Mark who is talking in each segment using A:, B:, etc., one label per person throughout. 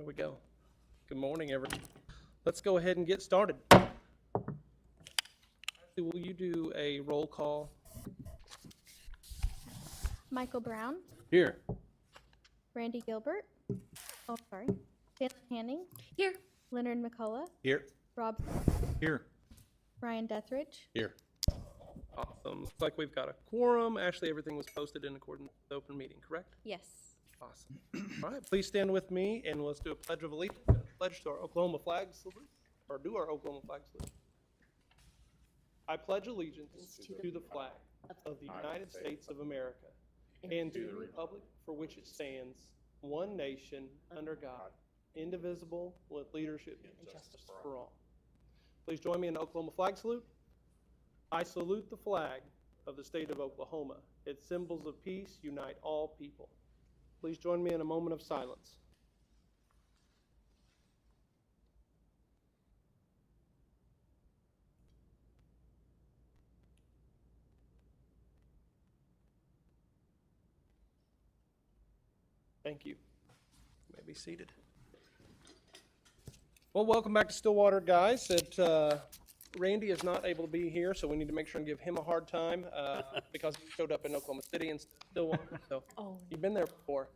A: There we go. Good morning, everyone. Let's go ahead and get started. Will you do a roll call?
B: Michael Brown,
A: Here.
B: Randy Gilbert, Taylor Hanning,
C: Here.
B: Leonard McCullough,
A: Here.
B: Rob,
D: Here.
B: Ryan Deathridge.
D: Here.
A: Awesome. Looks like we've got a quorum. Ashley, everything was posted in accordance with the open meeting, correct?
B: Yes.
A: Awesome. All right, please stand with me and let's do a pledge of allegiance. Pledge to our Oklahoma flag salute, or do our Oklahoma flag salute. I pledge allegiance to the flag of the United States of America and to the republic for which it stands, one nation, under God, indivisible, with leadership and justice for all. Please join me in the Oklahoma flag salute. I salute the flag of the state of Oklahoma. Its symbols of peace unite all people. Please join me in a moment of silence. Thank you. You may be seated. Well, welcome back to Stillwater, guys. Randy is not able to be here, so we need to make sure and give him a hard time because he showed up in Oklahoma City and Stillwater. So you've been there before.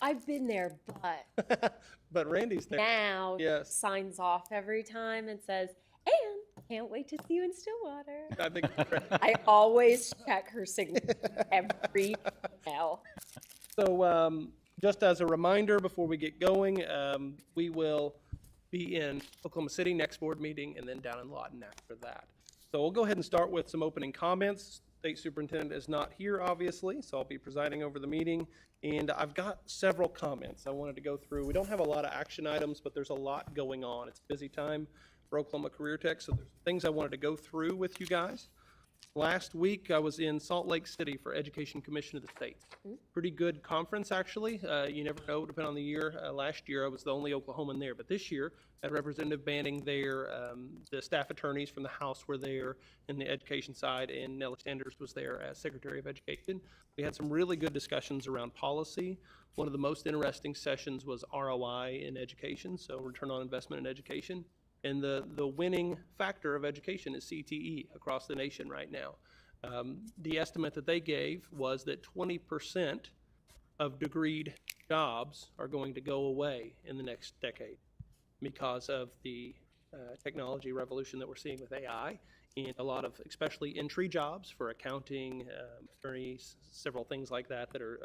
C: I've been there, but
A: But Randy's there.
C: now
A: Yes.
C: signs off every time and says, and can't wait to see you in Stillwater.
A: I think it's great.
C: I always check her signature every email.
A: So just as a reminder before we get going, we will be in Oklahoma City next board meeting and then down in Lawton after that. So we'll go ahead and start with some opening comments. State Superintendent is not here, obviously, so I'll be presiding over the meeting. And I've got several comments I wanted to go through. We don't have a lot of action items, but there's a lot going on. It's a busy time for Oklahoma CareerTech, so there's things I wanted to go through with you guys. Last week, I was in Salt Lake City for Education Commission of the State. Pretty good conference, actually. You never know, depending on the year. Last year, I was the only Oklahoman there, but this year, I had Representative Banning there, the staff attorneys from the House were there in the education side, and Nellie Sanders was there as Secretary of Education. We had some really good discussions around policy. One of the most interesting sessions was ROI in education, so return on investment in education. And the winning factor of education is CTE across the nation right now. The estimate that they gave was that 20% of degreed jobs are going to go away in the next decade because of the technology revolution that we're seeing with AI, and a lot of especially entry jobs for accounting, attorneys, several things like that that are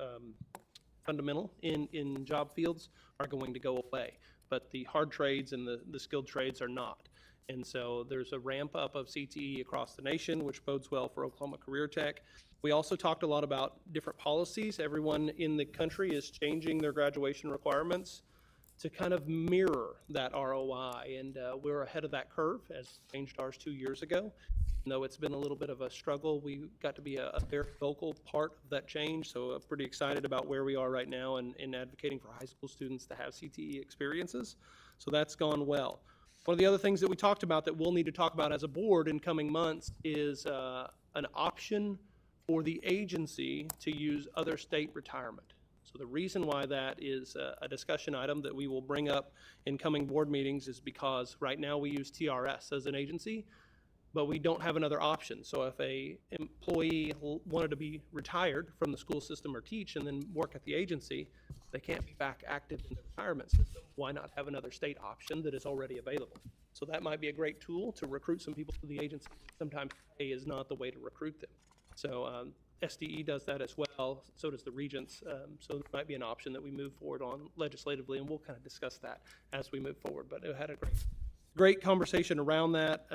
A: fundamental in job fields are going to go away. But the hard trades and the skilled trades are not. And so there's a ramp up of CTE across the nation, which bodes well for Oklahoma CareerTech. We also talked a lot about different policies. Everyone in the country is changing their graduation requirements to kind of mirror that ROI, and we're ahead of that curve, as changed ours 2 years ago. Though it's been a little bit of a struggle, we got to be a very vocal part of that change, so I'm pretty excited about where we are right now and advocating for high school students to have CTE experiences. So that's gone well. One of the other things that we talked about that we'll need to talk about as a board in coming months is an option for the agency to use other state retirement. So the reason why that is a discussion item that we will bring up in coming board meetings is because right now we use TRS as an agency, but we don't have another option. So if a employee wanted to be retired from the school system or teach and then work at the agency, they can't be back active in the retirement system. Why not have another state option that is already available? So that might be a great tool to recruit some people to the agency. Sometimes pay is not the way to recruit them. So SDE does that as well, so does the Regents. So it might be an option that we move forward on legislatively, and we'll kind of discuss that as we move forward. But it had a great conversation around that.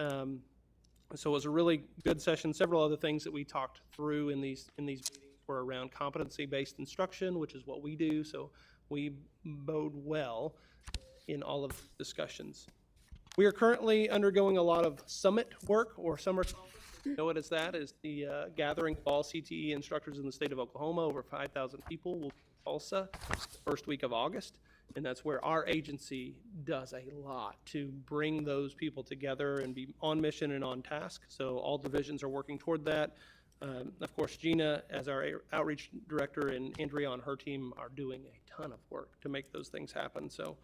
A: So it was a really good session. Several other things that we talked through in these meetings were around competency-based instruction, which is what we do. So we bode well in all of the discussions. We are currently undergoing a lot of summit work or summer conference. You know what is that? Is the gathering of all CTE instructors in the state of Oklahoma. Over 5,000 people will be in Tulsa the first week of August. And that's where our agency does a lot to bring those people together and be on mission and on task. So all divisions are working toward that. Of course, Gina, as our outreach director, and Andrea on her team are doing a ton of work to make those things happen. So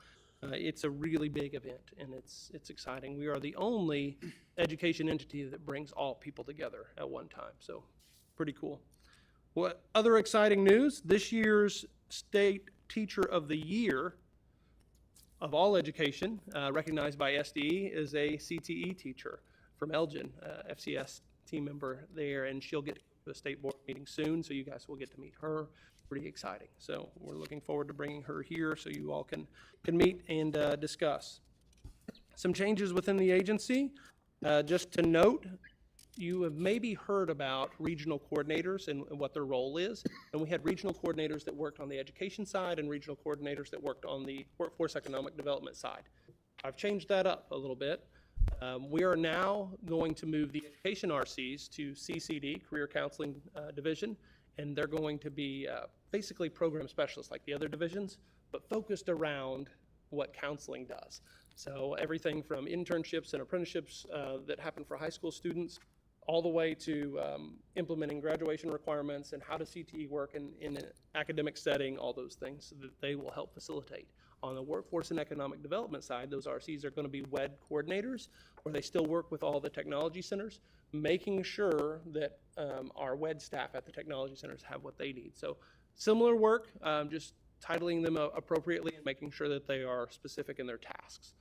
A: It's a really big event, and it's exciting. We are the only education entity that brings all people together at one time, so pretty cool. What other exciting news? This year's State Teacher of the Year of all education, recognized by SDE, is a CTE teacher from Elgin, FCS team member there, and she'll get to a state board meeting soon, so you guys will get to meet her. Pretty exciting. So we're looking forward to bringing her here so you all can meet and discuss. Some changes within the agency. Just to note, you have maybe heard about regional coordinators and what their role is. And we had regional coordinators that worked on the education side and regional coordinators that worked on the workforce economic development side. I've changed that up a little bit. We are now going to move the education RCs to CCD, Career Counseling Division, and they're going to be basically program specialists like the other divisions, but focused around what counseling does. So everything from internships and apprenticeships that happen for high school students, all the way to implementing graduation requirements and how does CTE work in an academic setting, all those things, so that they will help facilitate. On the workforce and economic development side, those RCs are going to be WED coordinators, where they still work with all the technology centers, making sure that our WED staff at the technology centers have what they need. So similar work, just titling them appropriately and making sure that they are specific in their tasks,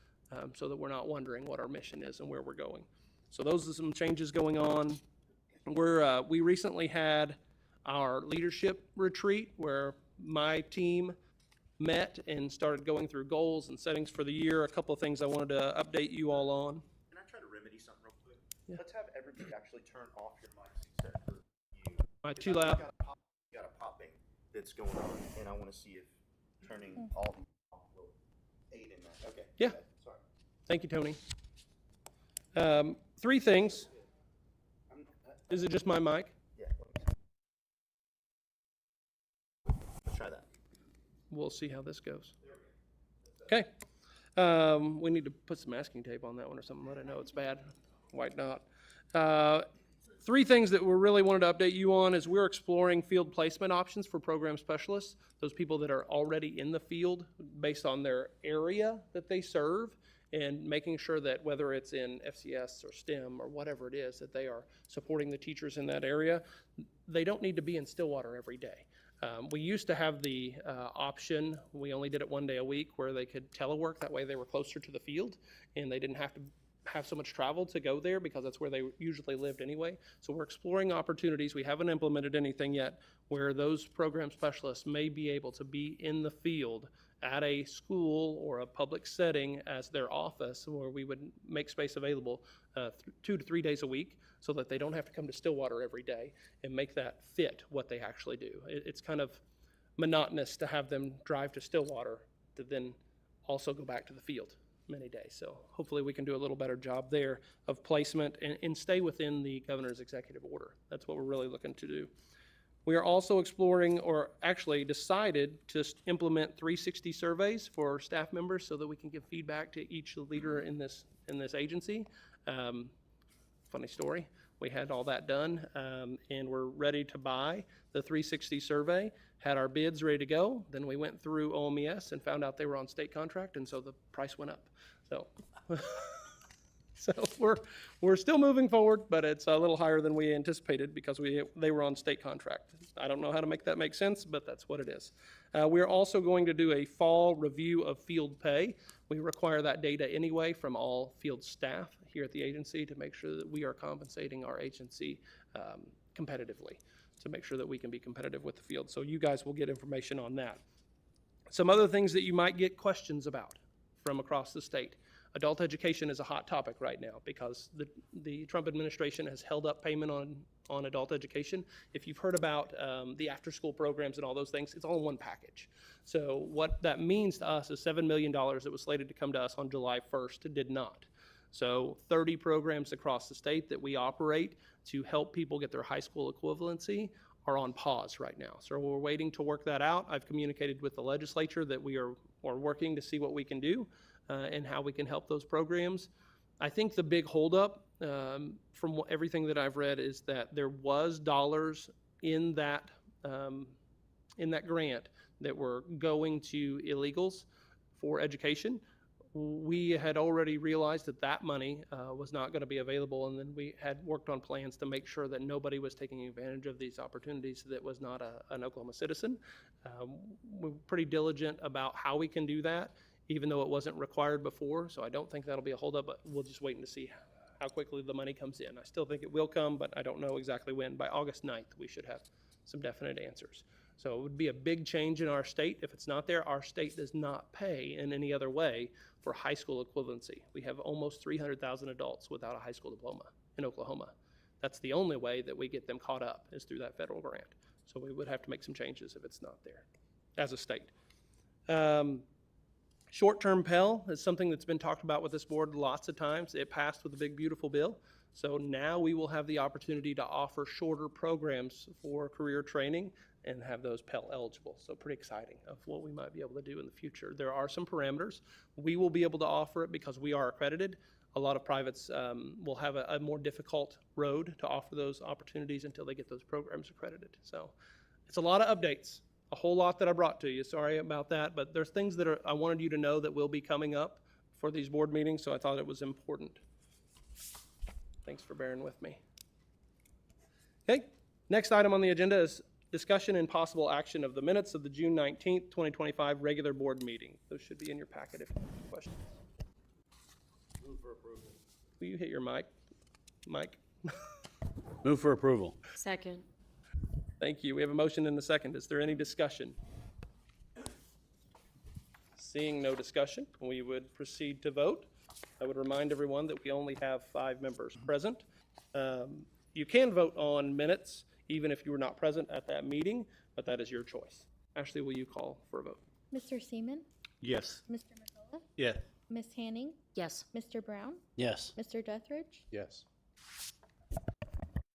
A: so that we're not wondering what our mission is and where we're going. So those are some changes going on. We recently had our leadership retreat where my team met and started going through goals and settings for the year. A couple of things I wanted to update you all on.
D: Can I try to remedy something real quick?
A: Yeah.
D: Let's have everybody actually turn off your mics except for you.
A: Am I too loud?
D: You got a popping that's going on, and I want to see if turning all of them off will aid in that. Okay.
A: Yeah.
D: Okay, sorry.
A: Thank you, Tony. Three things. Is it just my mic?
D: Yeah. Let's try that.
A: We'll see how this goes. Okay. We need to put some masking tape on that one or something. Let it know it's bad. White dot. Three things that we really wanted to update you on is we're exploring field placement options for program specialists, those people that are already in the field based on their area that they serve, and making sure that whether it's in FCS or STEM or whatever it is, that they are supporting the teachers in that area. They don't need to be in Stillwater every day. We used to have the option, we only did it one day a week, where they could telework. That way they were closer to the field and they didn't have to have so much travel to go there because that's where they usually lived anyway. So we're exploring opportunities. We haven't implemented anything yet where those program specialists may be able to be in the field at a school or a public setting as their office, where we would make space available 2 to 3 days a week so that they don't have to come to Stillwater every day, and make that fit what they actually do. It's kind of monotonous to have them drive to Stillwater to then also go back to the field many days. So hopefully we can do a little better job there of placement and stay within the governor's executive order. That's what we're really looking to do. We are also exploring, or actually decided to implement 360 surveys for staff members so that we can give feedback to each leader in this agency. Funny story, we had all that done, and we're ready to buy the 360 survey, had our bids ready to go. Then we went through OMES and found out they were on state contract, and so the price went up. So, so we're still moving forward, but it's a little higher than we anticipated because they were on state contract. I don't know how to make that make sense, but that's what it is. We're also going to do a fall review of field pay. We require that data anyway from all field staff here at the agency to make sure that we are compensating our agency competitively, to make sure that we can be competitive with the field. So you guys will get information on that. Some other things that you might get questions about from across the state. Adult education is a hot topic right now because the Trump administration has held up payment on adult education. If you've heard about the after-school programs and all those things, it's all in one package. So what that means to us is $7 million that was slated to come to us on July 1st did not. So 30 programs across the state that we operate to help people get their high school equivalency are on pause right now. So we're waiting to work that out. I've communicated with the legislature that we are working to see what we can do and how we can help those programs. I think the big holdup from everything that I've read is that there was dollars in that grant that were going to illegals for education. we had already realized that that money was not going to be available, and then we had worked on plans to make sure that nobody was taking advantage of these opportunities that was not an Oklahoma citizen. We're pretty diligent about how we can do that, even though it wasn't required before, so I don't think that'll be a holdup, but we'll just wait and see how quickly the money comes in. I still think it will come, but I don't know exactly when. By August 9th, we should have some definite answers. So it would be a big change in our state. If it's not there, our state does not pay in any other way for high school equivalency. We have almost 300,000 adults without a high school diploma in Oklahoma. That's the only way that we get them caught up, is through that federal grant. So we would have to make some changes if it's not there as a state. Short-term Pell is something that's been talked about with this board lots of times. It passed with a big, beautiful bill. So now we will have the opportunity to offer shorter programs for career training and have those Pell eligible. So pretty exciting of what we might be able to do in the future. There are some parameters. We will be able to offer it because we are accredited. A lot of privates will have a more difficult road to offer those opportunities until they get those programs accredited. So it's a lot of updates, a whole lot that I brought to you. Sorry about that, but there's things that I wanted you to know that will be coming up for these board meetings, so I thought it was important. Thanks for bearing with me. Okay, next item on the agenda is discussion and possible action of the minutes of the June 19th, 2025 regular board meeting. Those should be in your packet if you have any questions.
E: Move for approval.
A: Will you hit your mic? Mike?
E: Move for approval.
C: Second.
A: Thank you. We have a motion and a second. Is there any discussion? Seeing no discussion, we would proceed to vote. I would remind everyone that we only have 5 members present. You can vote on minutes even if you were not present at that meeting, but that is your choice. Ashley, will you call for a vote?
B: Mr. Seaman,
E: Yes.
B: Mr. McCullough,
E: Yes.
B: Ms. Hanning,
C: Yes.
B: Mr. Brown,
E: Yes.
B: Mr. Dethridge,
E: Yes.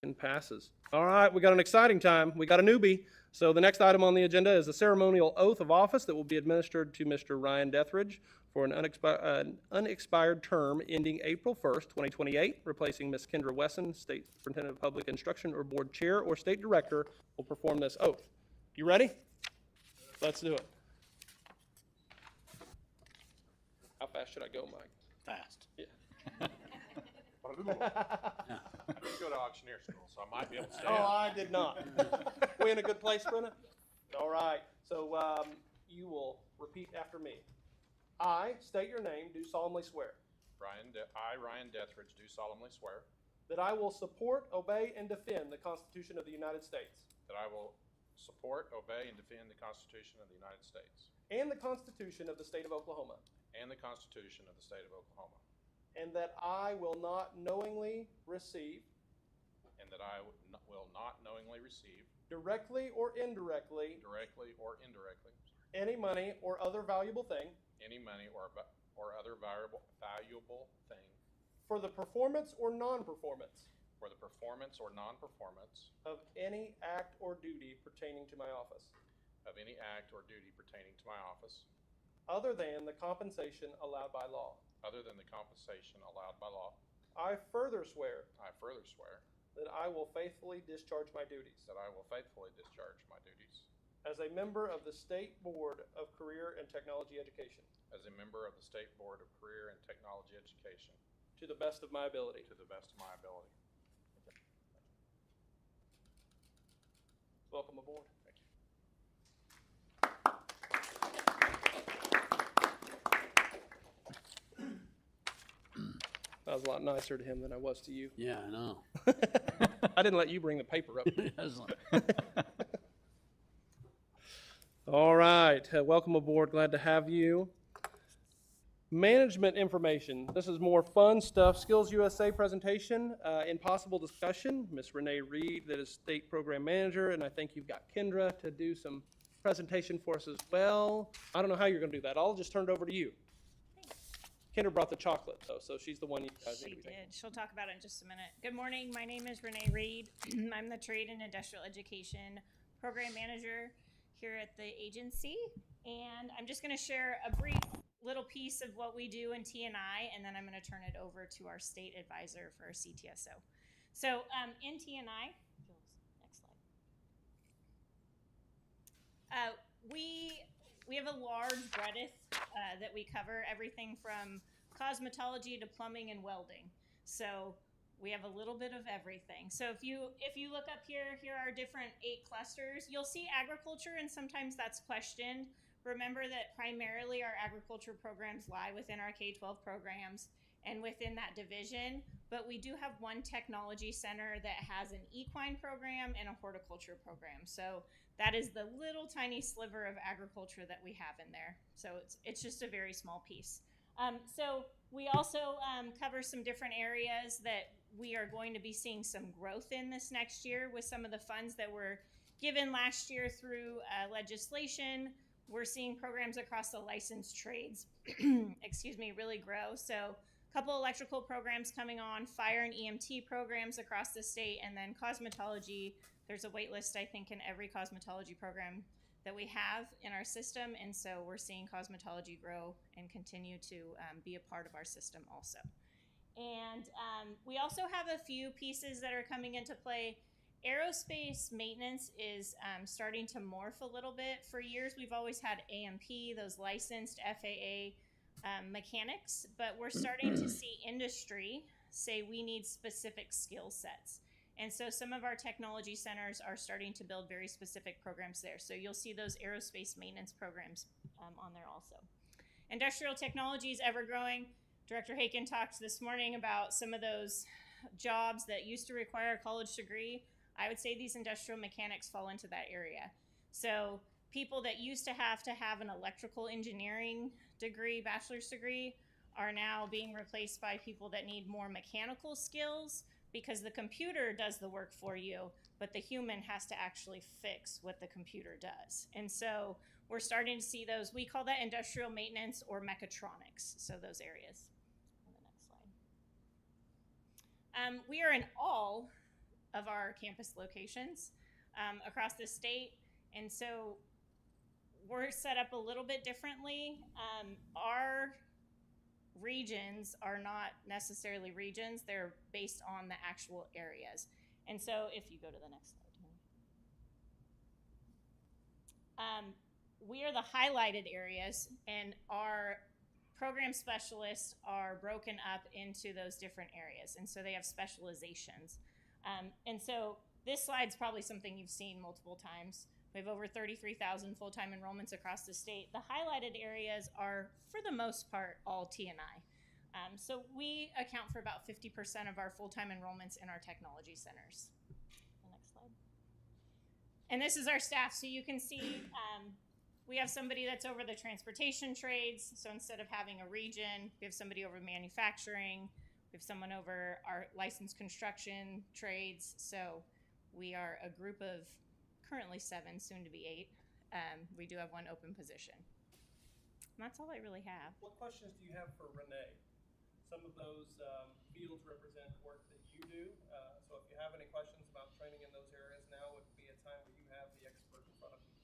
A: And passes. All right, we got an exciting time. We got a newbie. So the next item on the agenda is a ceremonial oath of office that will be administered to Mr. Ryan Dethridge for an unexpired term ending April 1st, 2028, replacing Ms. Kendra Wesson, State Superintendent of Public Instruction or Board Chair or State Director, will perform this oath. You ready? Let's do it. How fast should I go, Mike?
E: Fast.
A: Yeah.
F: I did go to auctioneer school, so I might be able to stay
A: Oh,
F: up.
A: I did not. We in a good place, Brenna? All right, so you will repeat after me. I state your name, do solemnly swear
F: I, Ryan Dethridge, do solemnly swear
A: that I will support, obey, and defend the Constitution of the United States
F: that I will support, obey, and defend the Constitution of the United States
A: and the Constitution of the State of Oklahoma,
F: and the Constitution of the State of Oklahoma,
A: and that I will not knowingly receive,
F: and that I will not knowingly receive,
A: directly or indirectly,
F: directly or indirectly,
A: any money or other valuable thing
F: any money or other valuable thing
A: for the performance or non-performance
F: for the performance or non-performance
A: of any act or duty pertaining to my office,
F: of any act or duty pertaining to my office,
A: other than the compensation allowed by law.
F: other than the compensation allowed by law.
A: I further swear
F: I further swear
A: that I will faithfully discharge my duties
F: that I will faithfully discharge my duties
A: as a member of the State Board of Career and Technology Education
F: as a member of the State Board of Career and Technology Education
A: to the best of my ability.
F: to the best of my ability.
A: Welcome aboard.
F: Thank you.
A: I was a lot nicer to him than I was to you.
E: Yeah, I know.
A: I didn't let you bring the paper up.
E: I was like,
A: All right, welcome aboard. Glad to have you. Management information. This is more fun stuff. Skills USA presentation in possible discussion. Miss Renee Reed, that is State Program Manager, and I think you've got Kendra to do some presentation for us as well. I don't know how you're going to do that. I'll just turn it over to you. Kendra brought the chocolate, though, so she's the one you guys need
G: She
A: to be thanking.
G: did. She'll talk about it in just a minute. Good morning. My name is Renee Reed. I'm the Trade and Industrial Education Program Manager here at the agency. And I'm just going to share a brief little piece of what we do in TNI, and then I'm going to turn it over to our state advisor for our CTSO. So in TNI, next slide. We have a large breadth that we cover, everything from cosmetology to plumbing and welding. So we have a little bit of everything. So if you look up here are different 8 clusters. You'll see agriculture, and sometimes that's questioned. Remember that primarily our agriculture programs lie within our K-12 programs and within that division, but we do have one technology center that has an equine program and a horticulture program. So that is the little tiny sliver of agriculture that we have in there. So it's just a very small piece. So we also cover some different areas that we are going to be seeing some growth in this next year with some of the funds that were given last year through legislation. We're seeing programs across the licensed trades, excuse me, really grow. So a couple electrical programs coming on, fire and EMT programs across the state, and then cosmetology. There's a wait list, I think, in every cosmetology program that we have in our system. And so we're seeing cosmetology grow and continue to be a part of our system also. And we also have a few pieces that are coming into play. Aerospace maintenance is starting to morph a little bit. For years, we've always had AMP, those licensed FAA mechanics, but we're starting to see industry say we need specific skill sets. And so some of our technology centers are starting to build very specific programs there. So you'll see those aerospace maintenance programs on there also. Industrial technology is ever growing. Director Haken talked this morning about some of those jobs that used to require a college degree. I would say these industrial mechanics fall into that area. So people that used to have an electrical engineering degree, bachelor's degree, are now being replaced by people that need more mechanical skills, because the computer does the work for you, but the human has to actually fix what the computer does. And so we're starting to see those. We call that industrial maintenance or mechatronics, so those areas. On the next slide. We are in all of our campus locations across the state, and so we're set up a little bit differently. Our regions are not necessarily regions, they're based on the actual areas. And so if you go to the next slide, we are the highlighted areas, and our program specialists are broken up into those different areas, and so they have specializations. And so this slide's probably something you've seen multiple times. We have over 33,000 full-time enrollments across the state. The highlighted areas are, for the most part, all T&I. So we account for about 50% of our full-time enrollments in our technology centers. The next slide. And this is our staff. So you can see we have somebody that's over the transportation trades. So instead of having a region, we have somebody over manufacturing. We have someone over our licensed construction trades. So we are a group of currently 7, soon to be 8. We do have one open position. And that's all I really have.
A: What questions do you have for Renee? Some of those fields represent work that you do. So if you have any questions about training in those areas, now would be a time where you have the expert in front of you.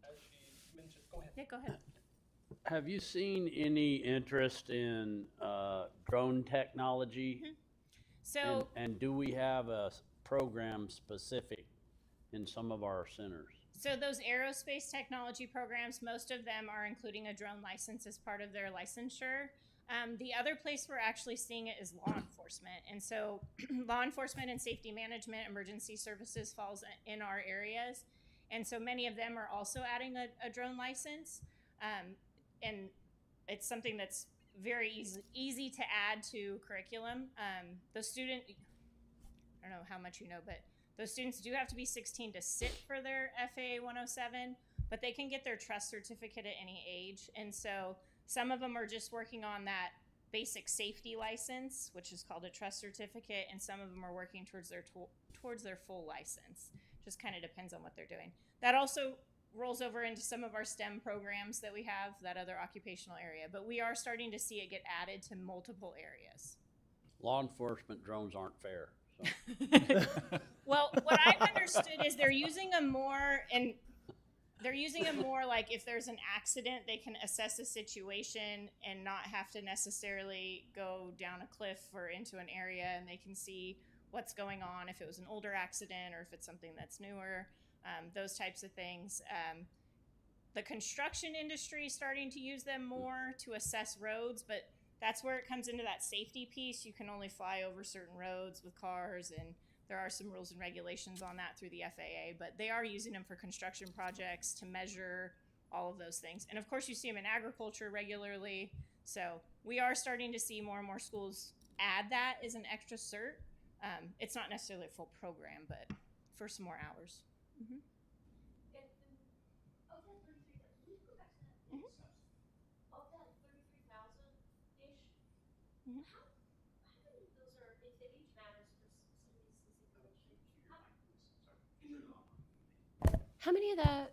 A: As she mentioned, go ahead.
G: Yeah, go ahead.
E: Have you seen any interest in drone technology?
G: So
E: And do we have a program specific in some of our centers?
G: So those aerospace technology programs, most of them are including a drone license as part of their licensure. The other place we're actually seeing it is law enforcement. And so law enforcement and safety management, emergency services falls in our areas. And so many of them are also adding a drone license. And it's something that's very easy to add to curriculum. The student, I don't know how much you know, but those students do have to be 16 to sit for their FAA 107, but they can get their trust certificate at any age. And so some of them are just working on that basic safety license, which is called a trust certificate, and some of them are working towards their full license. Just kind of depends on what they're doing. That also rolls over into some of our STEM programs that we have, that other occupational area, but we are starting to see it get added to multiple areas.
E: Law enforcement drones aren't fair. So.
G: Well, what I've understood is they're using them more like if there's an accident, they can assess a situation and not have to necessarily go down a cliff or into an area, and they can see what's going on if it was an older accident or if it's something that's newer, those types of things. The construction industry is starting to use them more to assess roads, but that's where it comes into that safety piece. You can only fly over certain roads with cars, and there are some rules and regulations on that through the FAA, but they are using them for construction projects to measure all of those things. And of course, you see them in agriculture regularly. So we are starting to see more and more schools add that as an extra cert. It's not necessarily a full program, but for some more hours. Mm-hmm.
H: Of that 33,000, can we go back to that?
G: Mhm.
H: Of that 33,000-ish,
G: Mhm.
H: how many of those are, if the age matters for some of these information, how many of that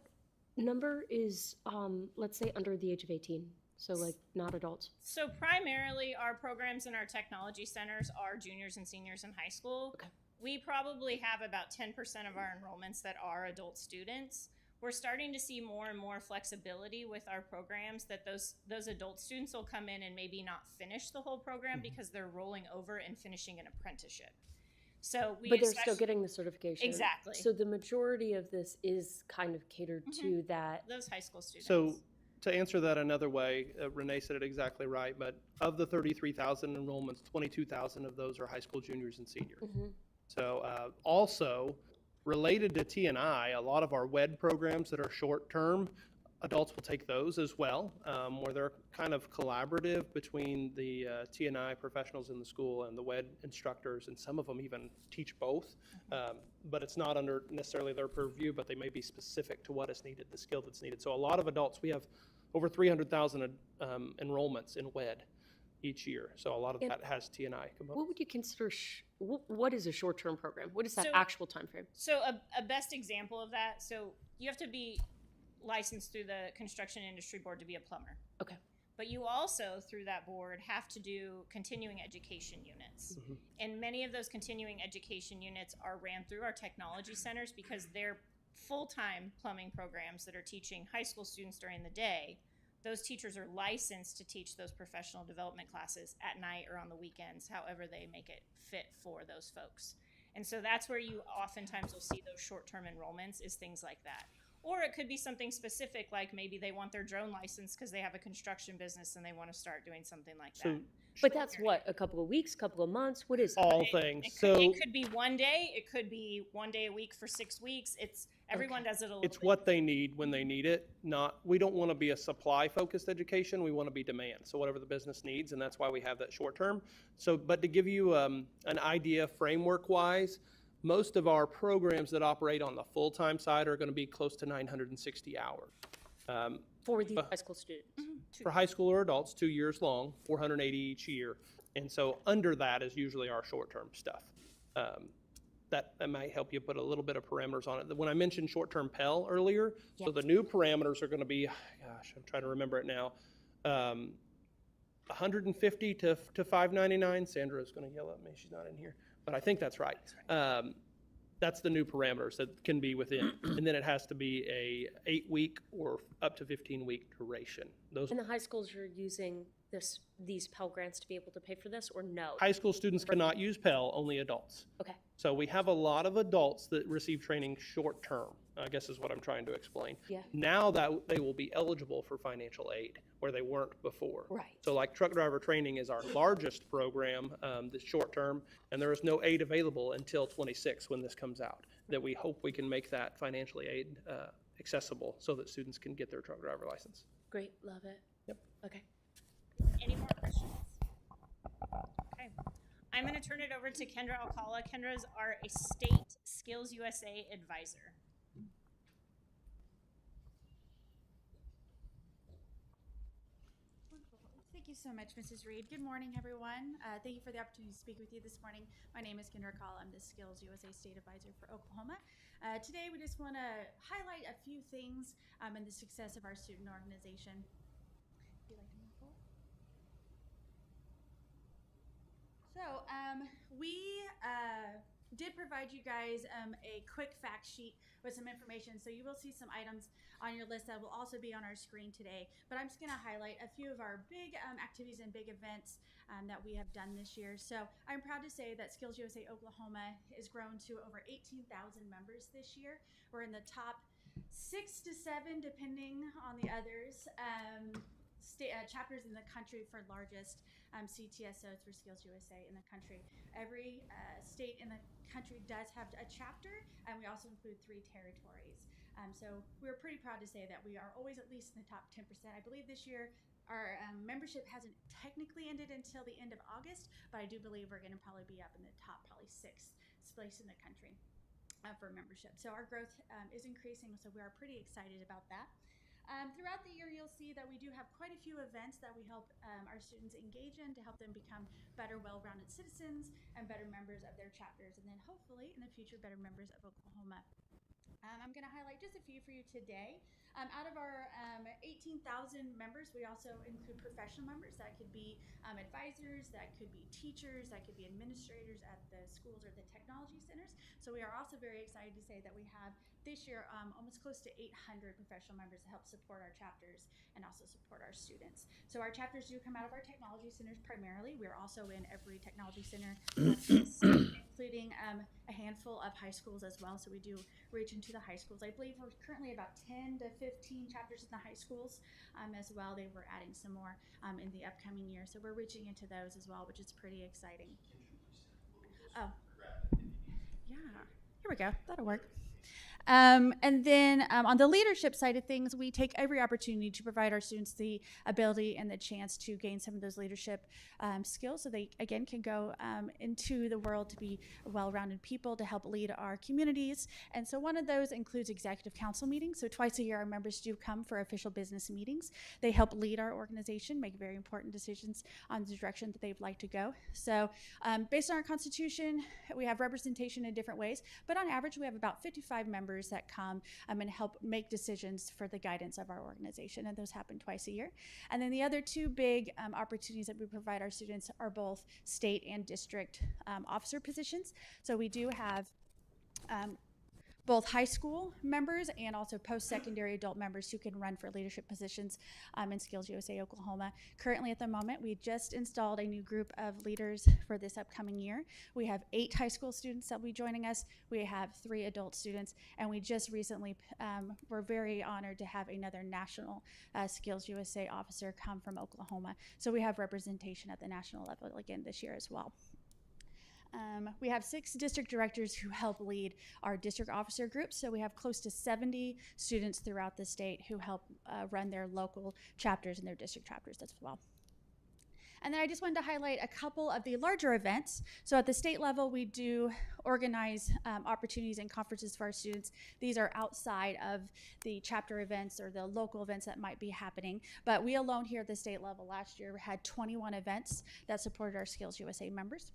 H: number is, let's say, under the age of 18? So, like, not adults?
G: So primarily our programs in our technology centers are juniors and seniors in high school.
H: Okay.
G: We probably have about 10% of our enrollments that are adult students. We're starting to see more and more flexibility with our programs that those adult students will come in and maybe not finish the whole program because they're rolling over and finishing an apprenticeship. So we
H: But they're still
G: especially-
H: getting the certification.
G: Exactly.
H: So the majority of this is kind of catered to that.
G: those high school students.
A: So to answer that another way, Renee said it exactly right, but of the 33,000 enrollments, 22,000 of those are high school juniors and seniors.
H: Mm-hmm.
A: So also related to T&I, a lot of our WED programs that are short-term, adults will take those as well, where they're kind of collaborative between the T&I professionals in the school and the WED instructors, and some of them even teach both. But it's not under necessarily their purview, but they may be specific to what is needed, the skill that's needed. So a lot of adults, we have over 300,000 enrollments in WED each year. So a lot of
H: And
A: that has T&I component.
H: What would you consider, what is a short-term program? What is that
G: So-
H: actual time frame?
G: So a best example of that, so you have to be licensed through the Construction Industry Board to be a plumber.
H: Okay.
G: But you also, through that board, have to do continuing education units.
A: Mhm.
G: And many of those continuing education units are ran through our technology centers because they're full-time plumbing programs that are teaching high school students during the day. Those teachers are licensed to teach those professional development classes at night or on the weekends, however they make it fit for those folks. And so that's where you oftentimes will see those short-term enrollments is things like that. Or it could be something specific, like maybe they want their drone license because they have a construction business and they want to start doing something like that.
A: So
H: But that's what, a couple of weeks, couple of months? What is it?
A: all things.
G: It could be one day. It could be one day a week for 6 weeks. Everyone does it a little
A: It's
G: bit.
A: what they need when they need it. We don't want to be a supply-focused education. We want to be demand. So whatever the business needs, and that's why we have that short term. So, but to give you an idea framework-wise, most of our programs that operate on the full-time side are going to be close to 960 hours.
H: For these high school students?
A: For high school or adults, 2 years long, 480 each year. And so under that is usually our short-term stuff. That might help you put a little bit of parameters on it. When I mentioned short-term Pell earlier, so the new parameters are going to be, gosh, I'm trying to remember it now, 150 to 599. Sandra's going to yell at me. She's not in here, but I think that's right. That's the new parameters that can be within. And then it has to be a 8-week or up to 15-week duration. Those
H: And the high schools are using these Pell Grants to be able to pay for this, or no?
A: high school students cannot use Pell, only adults.
H: Okay.
A: So we have a lot of adults that receive training short-term, I guess is what I'm trying to explain.
H: Yeah.
A: Now that they will be eligible for financial aid, where they weren't before.
H: Right.
A: So like truck driver training is our largest program, that's short-term, and there is no aid available until 26 when this comes out, that we hope we can make that financially aid accessible so that students can get their truck driver license.
H: Great, love it.
A: Yep.
H: Okay.
G: Any more questions? Okay. I'm going to turn it over to Kendra Alcala. Kendra's our State Skills USA advisor.
I: Thank you so much, Mrs. Reed. Good morning, everyone. Thank you for the opportunity to speak with you this morning. My name is Kendra Call. I'm the Skills USA State Advisor for Oklahoma. Today, we just want to highlight a few things in the success of our student organization. If you'd like to move forward. So, we did provide you guys a quick fact sheet with some information. So you will see some items on your list that will also be on our screen today. But I'm just going to highlight a few of our big activities and big events that we have done this year. So I'm proud to say that Skills USA Oklahoma has grown to over 18,000 members this year. We're in the top 6 to 7, depending on the others, chapters in the country for largest CTSOs for Skills USA in the country. Every state in the country does have a chapter, and we also include 3 territories. So we're pretty proud to say that we are always at least in the top 10%. I believe this year our membership hasn't technically ended until the end of August, but I do believe we're going to probably be up in the top, probably 6th place in the country for membership. So our growth is increasing, so we are pretty excited about that. Throughout the year, you'll see that we do have quite a few events that we help our students engage in to help them become better, well-rounded citizens and better members of their chapters, and then hopefully in the future, better members of Oklahoma. I'm going to highlight just a few for you today. Out of our 18,000 members, we also include professional members. That could be advisors, that could be teachers, that could be administrators at the schools or the technology centers. So we are also very excited to say that we have this year almost close to 800 professional members to help support our chapters and also support our students. So our chapters do come out of our technology centers primarily. We're also in every technology center, including a handful of high schools as well. So we do reach into the high schools. I believe we're currently about 10 to 15 chapters in the high schools as well. They were adding some more in the upcoming year. So we're reaching into those as well, which is pretty exciting. Oh, yeah. Here we go. That'll work. And then on the leadership side of things, we take every opportunity to provide our students the ability and the chance to gain some of those leadership skills so they, again, can go into the world to be well-rounded people to help lead our communities. And so one of those includes executive council meetings. So twice a year, our members do come for official business meetings. They help lead our organization, make very important decisions on the direction that they'd like to go. So based on our Constitution, we have representation in different ways, but on average, we have about 55 members that come and help make decisions for the guidance of our organization, and those happen twice a year. And then the other 2 big opportunities that we provide our students are both state and district officer positions. So we do have both high school members and also post-secondary adult members who can run for leadership positions in Skills USA Oklahoma. Currently at the moment, we just installed a new group of leaders for this upcoming year. We have 8 high school students that will be joining us. We have 3 adult students, and we just recently were very honored to have another national Skills USA officer come from Oklahoma. So we have representation at the national level again this year as well. We have 6 district directors who help lead our district officer groups. So we have close to 70 students throughout the state who help run their local chapters and their district chapters as well. And then I just wanted to highlight a couple of the larger events. So at the state level, we do organize opportunities and conferences for our students. These are outside of the chapter events or the local events that might be happening. But we alone here at the state level last year had 21 events that supported our Skills USA members.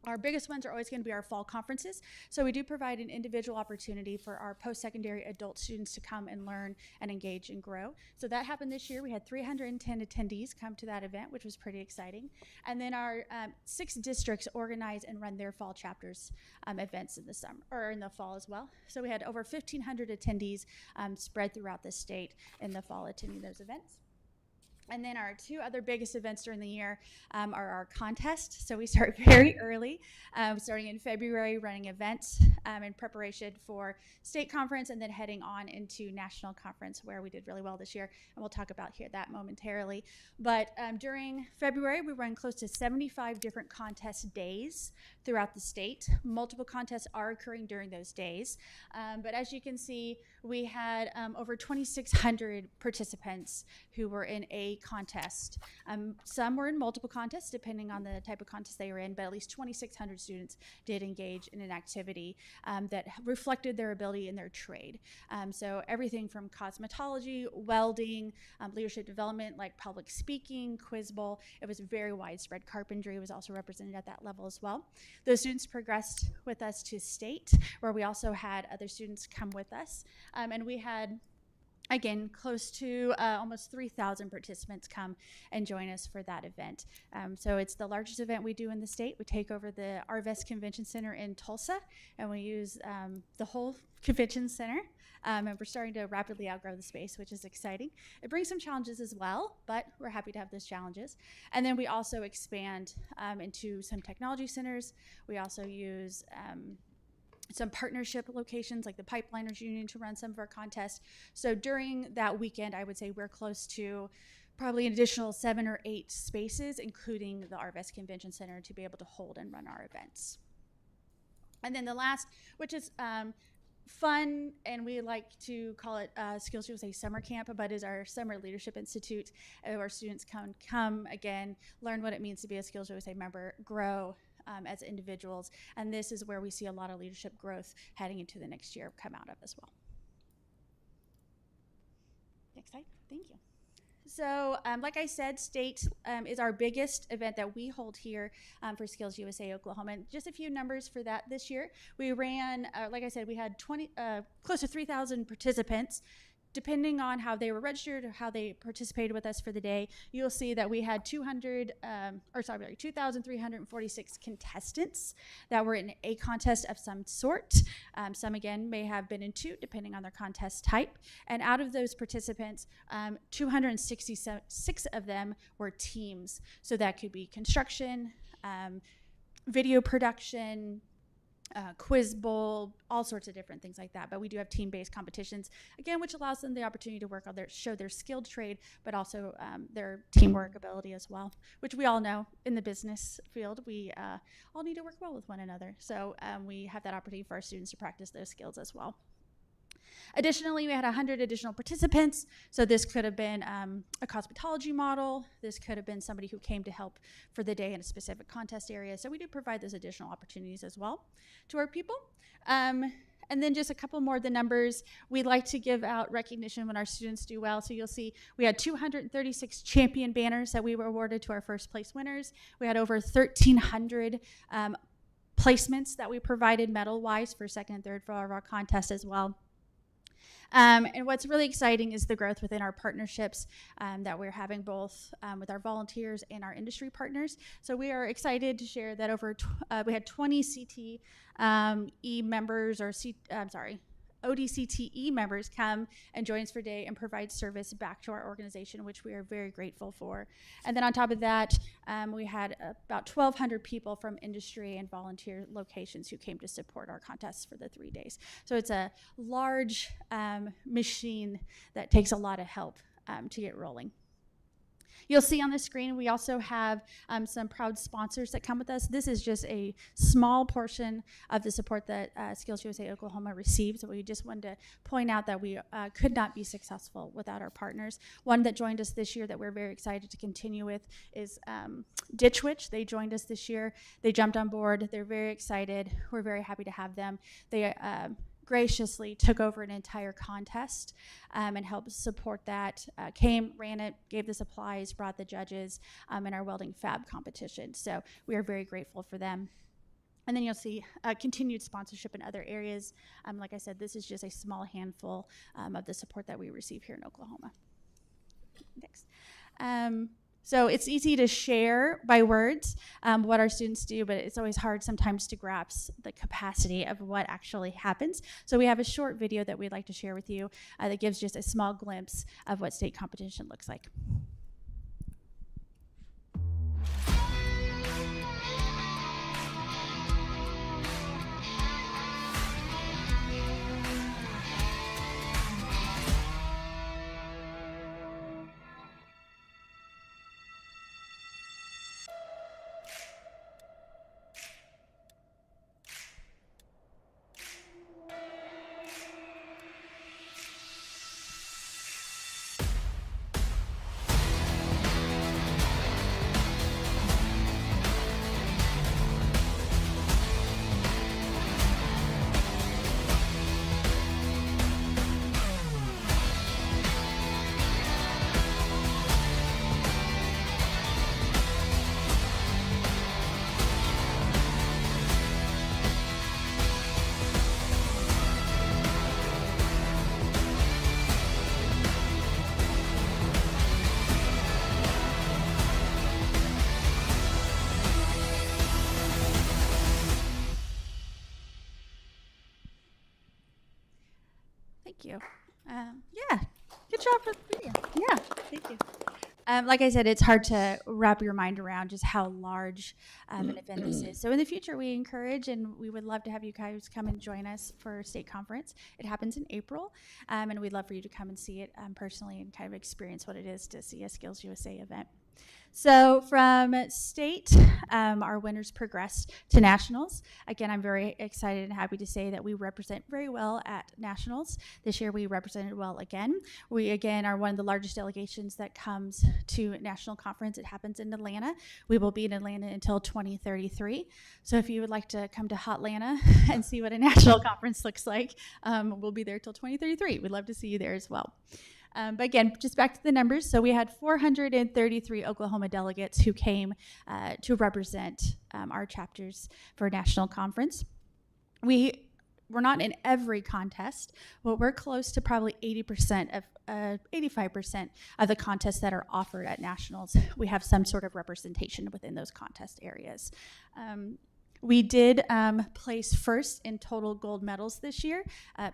I: Our biggest ones are always going to be our fall conferences. So we do provide an individual opportunity for our post-secondary adult students to come and learn and engage and grow. So that happened this year. We had 310 attendees come to that event, which was pretty exciting. And then our 6 districts organize and run their fall chapters events in the summer or in the fall as well. So we had over 1,500 attendees spread throughout the state in the fall attending those events. And then our 2 other biggest events during the year are our contests. So we start very early, starting in February, running events in preparation for state conference and then heading on into national conference where we did really well this year. And we'll talk about that momentarily. But during February, we run close to 75 different contest days throughout the state. Multiple contests are occurring during those days. But as you can see, we had over 2,600 participants who were in a contest. Some were in multiple contests depending on the type of contest they were in, but at least 2,600 students did engage in an activity that reflected their ability in their trade. So everything from cosmetology, welding, leadership development like public speaking, quiz bowl. It was very widespread. Carpentry was also represented at that level as well. Those students progressed with us to state, where we also had other students come with us. And we had, again, close to almost 3,000 participants come and join us for that event. So it's the largest event we do in the state. We take over the Arvest Convention Center in Tulsa, and we use the whole convention center. And we're starting to rapidly outgrow the space, which is exciting. It brings some challenges as well, but we're happy to have those challenges. And then we also expand into some technology centers. We also use some partnership locations like the Pipeliners Union to run some of our contests. So during that weekend, I would say we're close to probably an additional 7 or 8 spaces, including the RVS Convention Center, to be able to hold and run our events. And then the last, which is fun, and we like to call it Skills USA Summer Camp, but is our Summer Leadership Institute, where students come again, learn what it means to be a Skills USA member, grow as individuals, and this is where we see a lot of leadership growth heading into the next year come out of as well. Next slide, thank you. So, like I said, state is our biggest event that we hold here for Skills USA Oklahoma. And just a few numbers for that this year. We ran, like I said, we had close to 3,000 participants. Depending on how they were registered or how they participated with us for the day, you'll see that we had 2,346 contestants that were in a contest of some sort. Some, again, may have been in 2, depending on their contest type. And out of those participants, 266 of them were teams. So that could be construction, video production, quiz bowl, all sorts of different things like that. But we do have team-based competitions, again, which allows them the opportunity to work on show their skilled trade, but also their teamwork ability as well, which we all know in the business field, we all need to work well with one another. So we have that opportunity for our students to practice those skills as well. Additionally, we had 100 additional participants. So this could have been a cosmetology model. This could have been somebody who came to help for the day in a specific contest area. So we do provide those additional opportunities as well to our people. And then just a couple more of the numbers. We like to give out recognition when our students do well. So you'll see we had 236 champion banners that we were awarded to our first place winners. We had over 1,300 placements that we provided medal-wise for second and third for all of our contests as well. And what's really exciting is the growth within our partnerships that we're having both with our volunteers and our industry partners. So we are excited to share that we had 20 CTE members, or ODCTE members come and join us for a day and provide service back to our organization, which we are very grateful for. And then on top of that, we had about 1,200 people from industry and volunteer locations who came to support our contests for the 3 days. So it's a large machine that takes a lot of help to get rolling. You'll see on the screen, we also have some proud sponsors that come with us. This is just a small portion of the support that Skills USA Oklahoma receives. So we just wanted to point out that we could not be successful without our partners. One that joined us this year that we're very excited to continue with is Ditch Witch. They joined us this year. They jumped on board. They're very excited. We're very happy to have them. They graciously took over an entire contest and helped support that, came, ran it, gave the supplies, brought the judges in our welding fab competition. So we are very grateful for them. And then you'll see continued sponsorship in other areas. Like I said, this is just a small handful of the support that we receive here in Oklahoma. Next. So it's easy to share by words what our students do, but it's always hard sometimes to grasp the capacity of what actually happens. So we have a short video that we'd like to share with you that gives just a small glimpse of what state competition looks like. Thank you. Yeah, good job for the video. Yeah, thank you. Like I said, it's hard to wrap your mind around just how large an event this is. So in the future, we encourage and we would love to have you guys come and join us for state conference. It happens in April, and we'd love for you to come and see it personally and kind of experience what it is to see a Skills USA event. So from state, our winners progressed to nationals. Again, I'm very excited and happy to say that we represent very well at nationals. This year we represented well again. We again are one of the largest delegations that comes to national conference. It happens in Atlanta. We will be in Atlanta until 2033. So if you would like to come to Hotlanta and see what a national conference looks like, we'll be there till 2033. We'd love to see you there as well. But again, just back to the numbers. So we had 433 Oklahoma delegates who came to represent our chapters for a national conference. We're not in every contest, but we're close to probably 85% of the contests that are offered at nationals. We have some sort of representation within those contest areas. We did place first in total gold medals this year,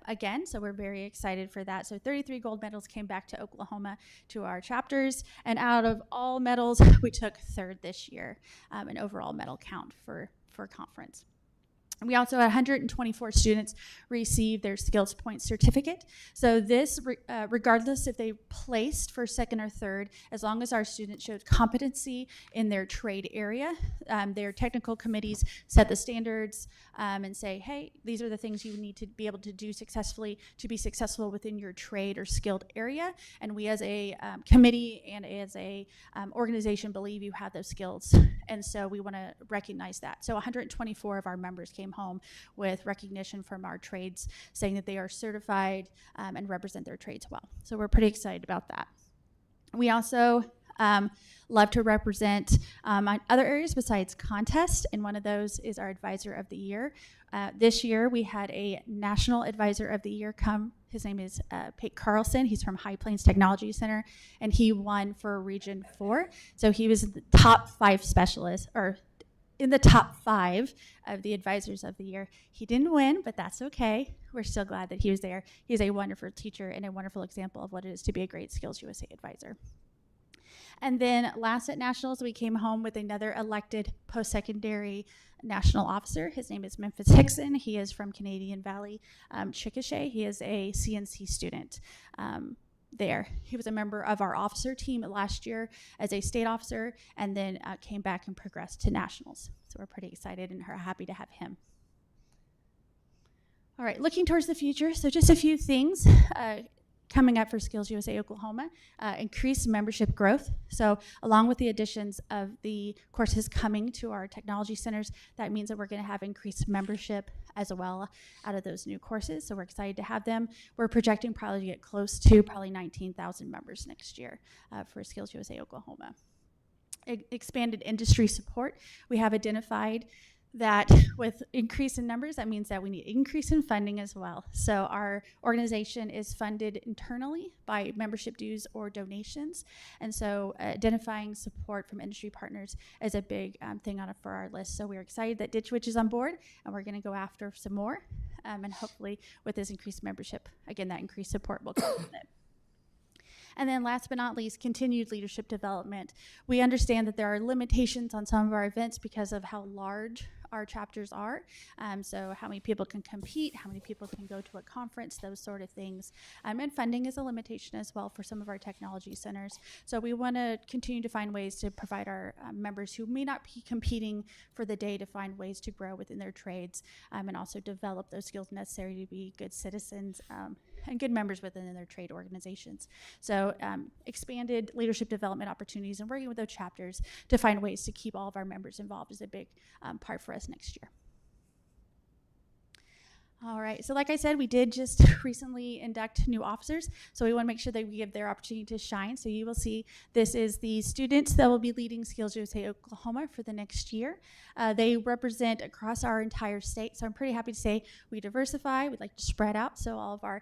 I: again, so we're very excited for that. So 33 gold medals came back to Oklahoma to our chapters, and out of all medals, we took third this year, an overall medal count for conference. We also had 124 students receive their Skills Point certificate. So this, regardless if they placed for second or third, as long as our students showed competency in their trade area, their technical committees set the standards and say, hey, these are the things you need to be able to do successfully to be successful within your trade or skilled area. And we as a committee and as a organization believe you have those skills. And so we want to recognize that. So 124 of our members came home with recognition from our trades saying that they are certified and represent their trades well. So we're pretty excited about that. We also love to represent on other areas besides contest, and one of those is our Advisor of the Year. This year we had a National Advisor of the Year come. His name is Pete Carlson. He's from High Plains Technology Center, and he won for Region 4. So he was the top 5 specialists, or in the top 5 of the Advisors of the Year. He didn't win, but that's okay. We're still glad that he was there. He's a wonderful teacher and a wonderful example of what it is to be a great Skills USA advisor. And then last at Nationals, we came home with another elected post-secondary national officer. His name is Memphis Hickson. He is from Canadian Valley, Chickasha. He is a CNC student there. He was a member of our officer team last year as a state officer, and then came back and progressed to nationals. So we're pretty excited and are happy to have him. All right, looking towards the future, so just a few things coming up for Skills USA Oklahoma. Increased membership growth. So along with the additions of the courses coming to our technology centers, that means that we're going to have increased membership as well out of those new courses. So we're excited to have them. We're projecting probably to get close to probably 19,000 members next year for Skills USA Oklahoma. Expanded industry support. We have identified that with increase in numbers, that means that we need increase in funding as well. So our organization is funded internally by membership dues or donations. And so identifying support from industry partners is a big thing for our list. So we're excited that Ditch Witch is on board, and we're gonna go after some more. And hopefully with this increased membership, again, that increased support will come with it. And then last but not least, continued leadership development. We understand that there are limitations on some of our events because of how large our chapters are. So how many people can compete, how many people can go to a conference, those sort of things. And funding is a limitation as well for some of our technology centers. So we want to continue to find ways to provide our members who may not be competing for the day to find ways to grow within their trades and also develop those skills necessary to be good citizens and good members within their trade organizations. So expanded leadership development opportunities and working with those chapters to find ways to keep all of our members involved is a big part for us next year. All right, so like I said, we did just recently induct new officers, so we want to make sure that we give their opportunity to shine. So you will see this is the students that will be leading Skills USA Oklahoma for the next year. They represent across our entire state, so I'm pretty happy to say we diversify, we'd like to spread out, so all of our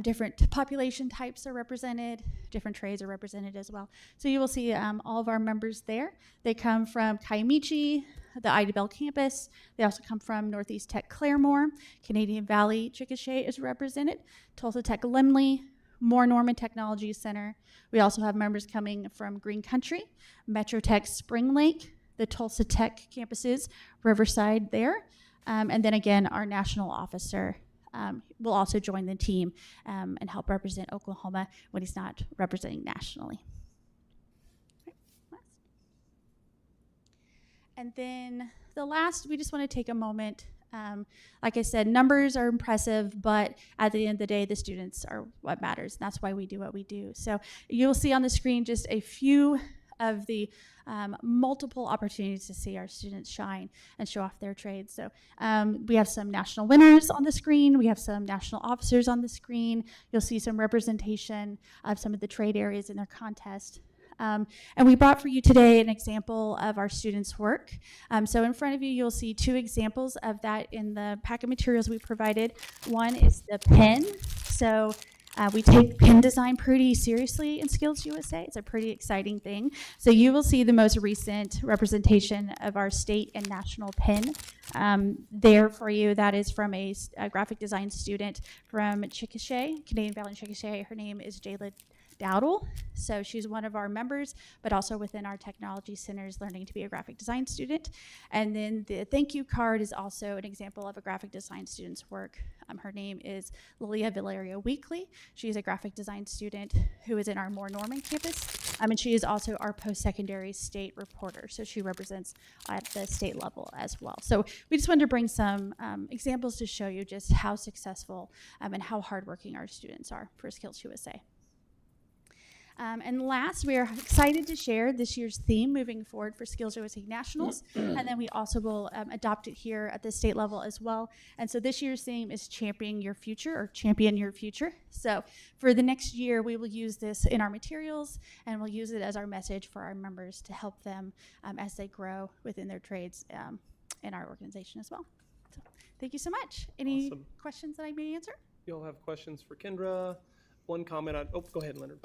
I: different population types are represented, different trades are represented as well. So you will see all of our members there. They come from Kiamichi, the Ida Bell campus. They also come from Northeast Tech Claremore, Canadian Valley Chickasha is represented, Tulsa Tech Lemley, Moore Norman Technology Center. We also have members coming from Green Country, Metro Tech Spring Lake, the Tulsa Tech campuses, Riverside there. And then again, our national officer will also join the team and help represent Oklahoma when he's not representing nationally. And then the last, we just want to take a moment. Like I said, numbers are impressive, but at the end of the day, the students are what matters. That's why we do what we do. So you'll see on the screen just a few of the multiple opportunities to see our students shine and show off their trades. So we have some national winners on the screen. We have some national officers on the screen. You'll see some representation of some of the trade areas in their contest. And we brought for you today an example of our students' work. So in front of you, you'll see two examples of that in the packet materials we provided. One is the pen. So we take pen design pretty seriously in Skills USA. It's a pretty exciting thing. So you will see the most recent representation of our state and national pen there for you. That is from a graphic design student from Chickasha, Canadian Valley, Chickasha. Her name is Jayla Tuttle. So she's one of our members, but also within our technology centers learning to be a graphic design student. And then the thank you card is also an example of a graphic design student's work. Her name is Lilia Valeria Weekly. She's a graphic design student who is in our Moore Norman campus. And she is also our post-secondary state reporter. So she represents at the state level as well. So we just wanted to bring some examples to show you just how successful and how hardworking our students are for Skills USA. And last, we are excited to share this year's theme moving forward for Skills USA Nationals. And then we also will adopt it here at the state level as well. And so this year's theme is Champion Your Future, or Champion Your Future. So for the next year, we will use this in our materials, and we'll use it as our message for our members to help them as they grow within their trades in our organization as well. So thank you so much. Any questions that I may answer?
A: You'll have questions for Kendra. One comment on, go ahead, Leonard.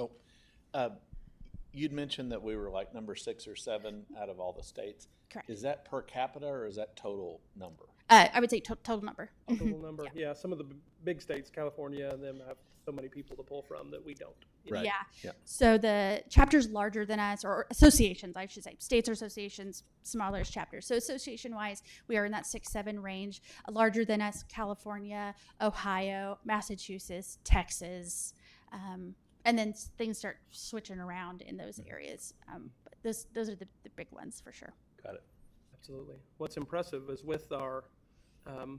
J: You'd mentioned that we were like number 6 or 7 out of all the states.
I: Correct.
J: Is that per capita or is that total number?
I: I would say total number.
A: Total number. Yeah, some of the big states, California, and them have so many people to pull from that we don't.
J: Right.
I: Yeah. So the chapters larger than us, or associations, I should say, states or associations, smaller as chapters. So association-wise, we are in that 6-7 range. Larger than us, California, Ohio, Massachusetts, Texas, and then things start switching around in those areas. But those are the big ones for sure.
J: Got it.
A: Absolutely. What's impressive is with our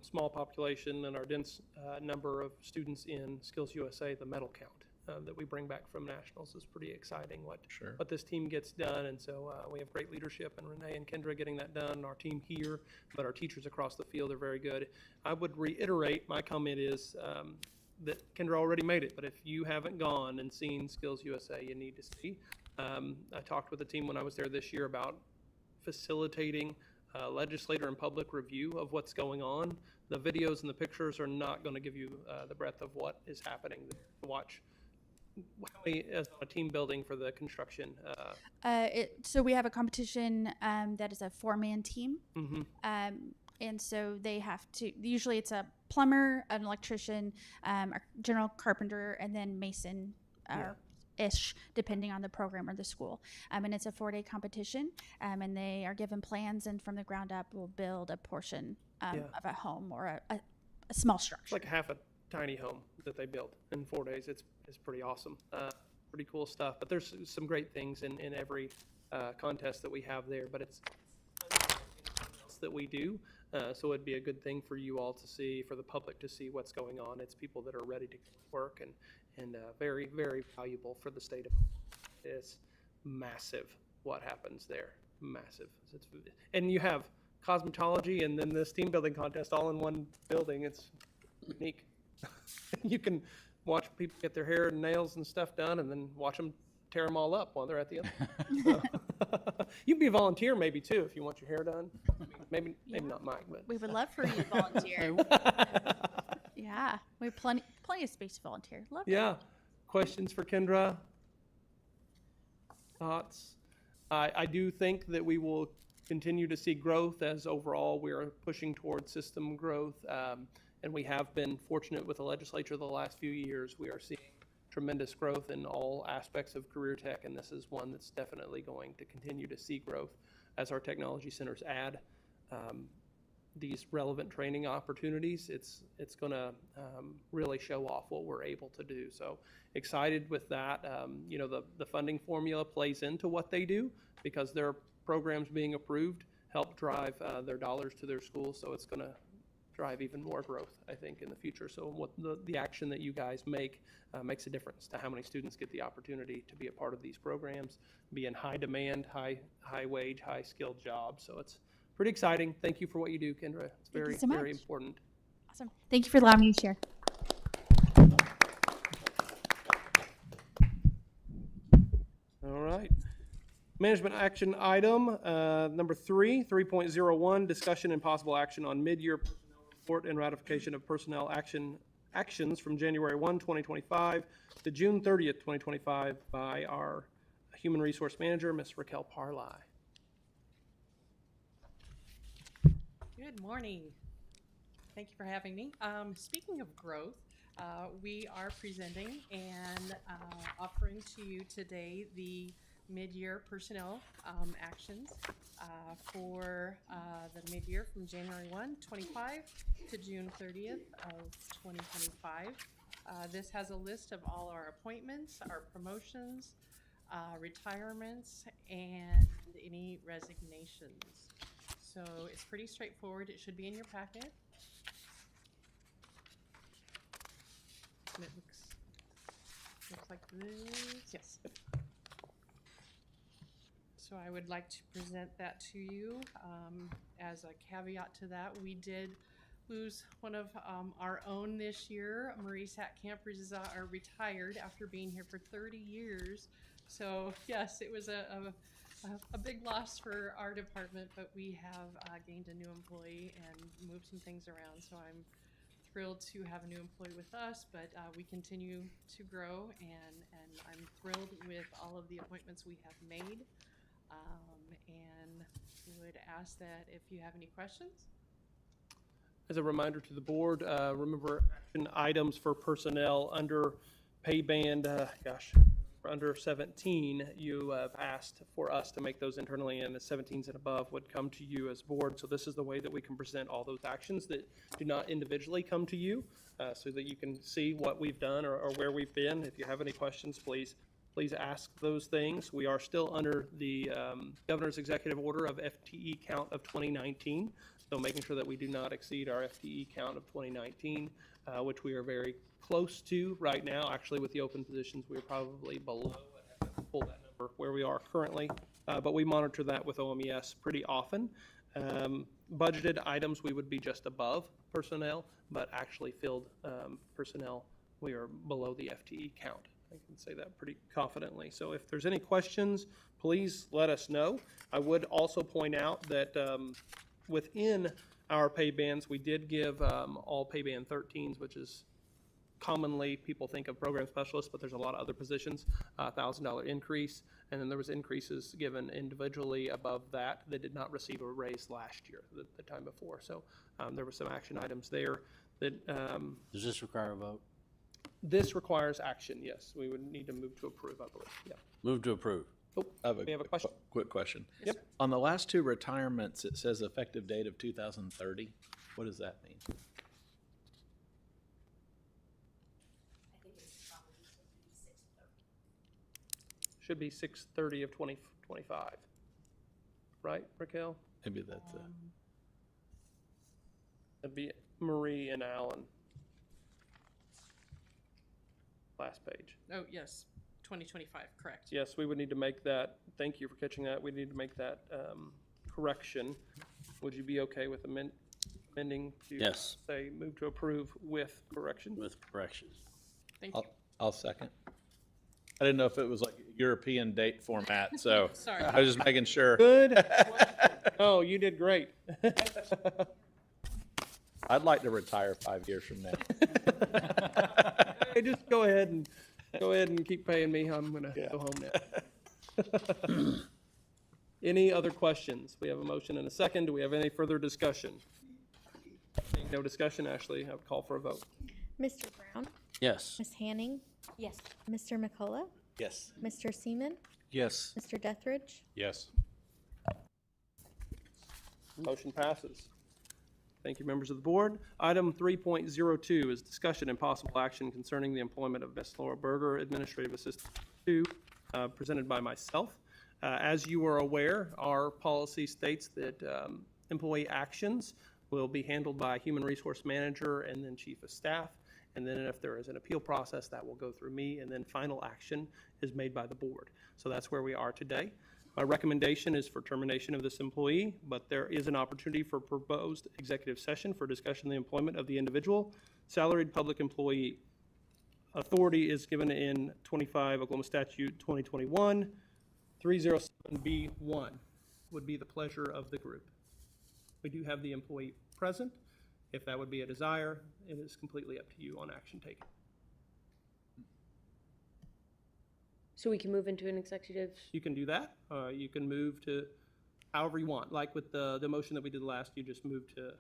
A: small population and our dense number of students in Skills USA, the medal count that we bring back from nationals is pretty exciting. What this team gets done, and so we have great leadership, and Renee and Kendra getting that done. Our team here, but our teachers across the field are very good. I would reiterate my comment is that Kendra already made it, but if you haven't gone and seen Skills USA, you need to see. I talked with the team when I was there this year about facilitating legislator and public review of what's going on. The videos and the pictures are not going to give you the breadth of what is happening there. Watch how many as a team building for the construction.
I: So we have a competition that is a 4-man team.
A: Mm-hmm.
I: And so they have to, usually it's a plumber, an electrician, a general carpenter, and then mason ish, depending on the program or the school. And it's a 4-day competition, and they are given plans, and from the ground up will build a portion of a home or a small structure.
A: It's like half a tiny home that they built in 4 days. It's pretty awesome. Pretty cool stuff. But there's some great things in every contest that we have there, but it's that we do. So it'd be a good thing for you all to see, for the public to see what's going on. It's people that are ready to work and very, very valuable for the state of. It's massive what happens there. Massive. And you have cosmetology and then this team building contest all in one building. It's unique. You can watch people get their hair and nails and stuff done and then watch them tear them all up while they're at the end. So, you can be a volunteer maybe too if you want your hair done. Maybe not Mike, but
I: we would love for you to volunteer. Yeah, we have plenty of space to volunteer. Love it.
A: Yeah. Questions for Kendra? Thoughts? I do think that we will continue to see growth as overall we are pushing towards system growth, and we have been fortunate with the legislature the last few years. We are seeing tremendous growth in all aspects of CareerTech, and this is one that's definitely going to continue to see growth as our technology centers add these relevant training opportunities. It's going to really show off what we're able to do. So excited with that. You know, the funding formula plays into what they do because their programs being approved help drive their dollars to their schools. So it's going to drive even more growth, I think, in the future. So what the action that you guys make makes a difference to how many students get the opportunity to be a part of these programs, be in high demand, high wage, high skilled jobs. So it's pretty exciting. Thank you for what you do, Kendra. It's very,
K: so
A: very
K: much.
A: important.
K: Awesome. Thank you for allowing me to share.
A: All right. Management action item number 3.01, discussion and possible action on mid-year personnel report and ratification of personnel actions from January 1, 2025 to June 30th, 2025 by our Human Resource Manager, Ms. Raquel Parly.
L: Good morning. Thank you for having me. Speaking of growth, we are presenting and offering to you today the mid-year personnel actions for the mid-year from January 1, 25 to June 30th of 2025. This has a list of all our appointments, our promotions, retirements, and any resignations. So it's pretty straightforward. It should be in your packet. And it looks like this. Yes. So I would like to present that to you. As a caveat to that, we did lose one of our own this year. Marie Satt-Campers is retired after being here for 30 years. So yes, it was a big loss for our department, but we have gained a new employee and moved some things around. So I'm thrilled to have a new employee with us, but we continue to grow, and I'm thrilled with all of the appointments we have made. And would ask that if you have any questions.
A: As a reminder to the board, remember action items for personnel under pay band, under 17, you have asked for us to make those internally, and the 17s and above would come to you as board. So this is the way that we can present all those actions that do not individually come to you, so that you can see what we've done or where we've been. If you have any questions, please ask those things. We are still under the governor's executive order of FTE count of 2019, so making sure that we do not exceed our FTE count of 2019, which we are very close to right now. Actually, with the open positions, we are probably below. I'd have to pull that number where we are currently, but we monitor that with OMES pretty often. Budgeted items, we would be just above personnel, but actually filled personnel, we are below the FTE count. I can say that pretty confidently. So if there's any questions, please let us know. I would also point out that within our pay bands, we did give all pay band 13s, which is commonly people think of program specialists, but there's a lot of other positions, $1,000 increase. And then there was increases given individually above that did not receive a raise last year, the time before. So there were some action items there that.
E: Does this require a vote?
A: This requires action, yes. We would need to move to approve, I believe. Yeah.
E: Move to approve.
A: Oh,
J: we have a question. Quick question.
A: Yep.
J: On the last two retirements, it says effective date of 2030. What does that mean?
A: Should be 6/30 of 2025. Right, Raquel?
J: Maybe that's it.
A: That'd be Marie and Alan. Last page.
L: Oh, yes, 2025, correct.
A: Yes, we would need to make that, thank you for catching that, we need to make that correction. Would you be okay with amending to
E: Yes.
A: say move to approve with correction?
E: With corrections.
L: Thank you.
J: I'll second. I didn't know if it was like European date format, so
L: Sorry.
J: I was just making sure.
A: Good. Oh, you did great.
J: I'd like to retire 5 years from now.
A: Hey, just go ahead and keep paying me. I'm gonna go home now. Any other questions? We have a motion and a second. Do we have any further discussion? No discussion, Ashley. I would call for a vote.
B: Mr. Brown?
E: Yes.
B: Ms. Hanning?
H: Yes.
B: Mr. McCullough,
J: Yes.
B: Mr. Seaman,
F: Yes.
B: Mr. Dethridge,
F: Yes.
A: Motion passes. Thank you, members of the board. Item 3.02 is discussion and possible action concerning the employment of Ms. Laura Berger, Administrative Assistant 2, presented by myself. As you are aware, our policy states that employee actions will be handled by Human Resource Manager and then Chief of Staff. And then if there is an appeal process, that will go through me, and then final action is made by the board. So that's where we are today. My recommendation is for termination of this employee, but there is an opportunity for proposed executive session for discussion of the employment of the individual salaried public employee. Authority is given in 25 Oklahoma Statute 2021, 307B1 would be the pleasure of the group. We do have the employee present. If that would be a desire, it is completely up to you on action taken.
C: So we can move into an executive.
A: You can do that. You can move to however you want. Like with the motion that we did last, you just moved to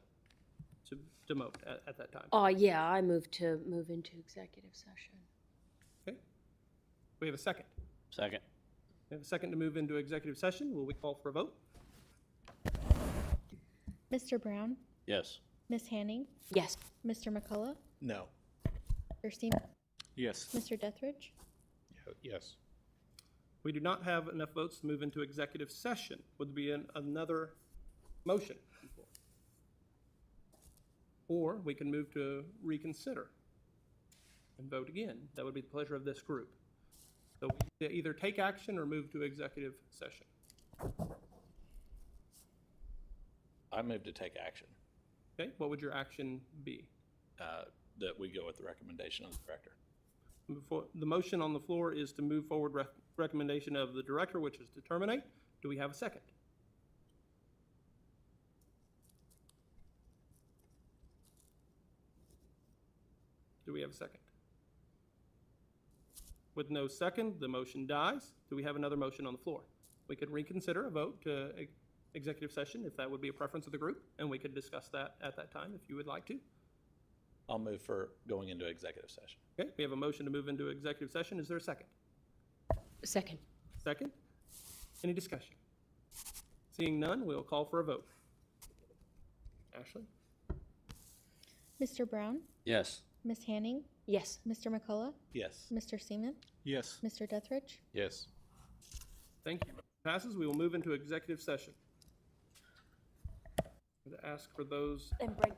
A: demote at that time.
H: Yeah, I move into executive session.
A: Okay. We have a second.
E: Second.
A: We have a second to move into executive session. Will we call for a vote?
B: Mr. Brown,
E: Yes.
B: Ms. Hanning,
H: Yes.
B: Mr. McCullough,
J: No.
B: Mr. Seaman,
F: Yes.
B: Mr. Dethridge,
F: Yes.
A: We do not have enough votes to move into executive session. Would there be another motion? Or we can move to reconsider and vote again. That would be the pleasure of this group. So we either take action or move to executive session.
J: I move to take action,
A: Okay, what would your action be?
J: that we go with the recommendation of the director.
A: The motion on the floor is to move forward recommendation of the director, which is to terminate. Do we have a second? Do we have a second? With no second, the motion dies. Do we have another motion on the floor? We could reconsider a vote to executive session if that would be a preference of the group, and we could discuss that at that time if you would like to.
J: I'll move for going into executive session.
A: Okay, we have a motion to move into executive session. Is there a second?
H: Second.
A: Second? Any discussion? Seeing none, we'll call for a vote. Ashley?
B: Mr. Brown,
E: Yes.
B: Ms. Hanning,
H: Yes.
B: Mr. McCullough,
J: Yes.
B: Mr. Seaman,
F: Yes.
B: Mr. Dethridge,
F: Yes.
A: Thank you. Passes. We will move into executive session. I'm going to ask for those
H: And break.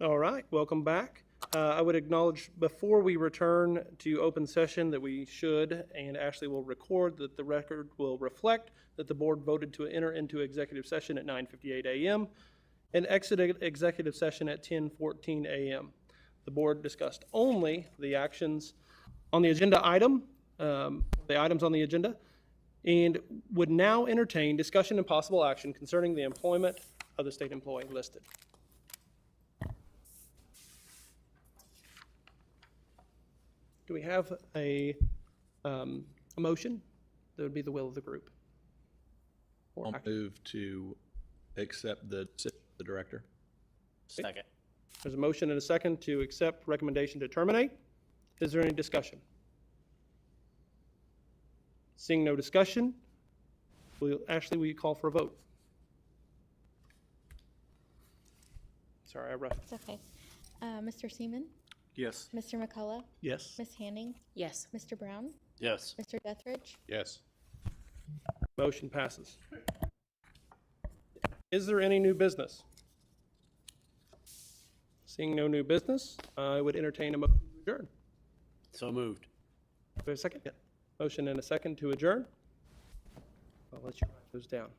A: All right, welcome back. I would acknowledge before we return to open session that we should, and Ashley will record, that the record will reflect that the board voted to enter into executive session at 9:58 a.m. and exited executive session at 10:14 a.m. The board discussed only the actions on the agenda item, the items on the agenda, and would now entertain discussion and possible action concerning the employment of the state employee listed. Do we have a motion? That would be the will of the group. Or
J: I'll
A: action.
J: move to accept the director.
E: Second.
A: There's a motion and a second to accept recommendation to terminate. Is there any discussion? Seeing no discussion, Ashley, will you call for a vote? Sorry, I rushed.
B: It's okay. Mr. Seaman,
J: Yes.
B: Mr. McCullough,
A: Yes.
B: Ms. Hanning,
H: Yes.
B: Mr. Brown,
E: Yes.
B: Mr. Dethridge,
F: Yes.
A: Motion passes. Is there any new business? Seeing no new business, I would entertain a motion to adjourn.
E: So moved.
A: Do we have a second? Motion and a second to adjourn. I'll let you write those down.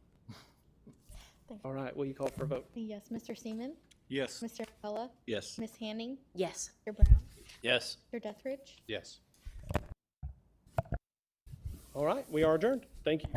B: Thank you.
A: All right, will you call for a vote?
B: Yes, Mr. Seaman,
J: Yes.
B: Mr. McCullough,
J: Yes.
B: Ms. Hanning,
H: Yes.
B: Mr. Brown,
E: Yes.
B: Mr. Dethridge.
F: Yes.
A: All right, we are adjourned. Thank you.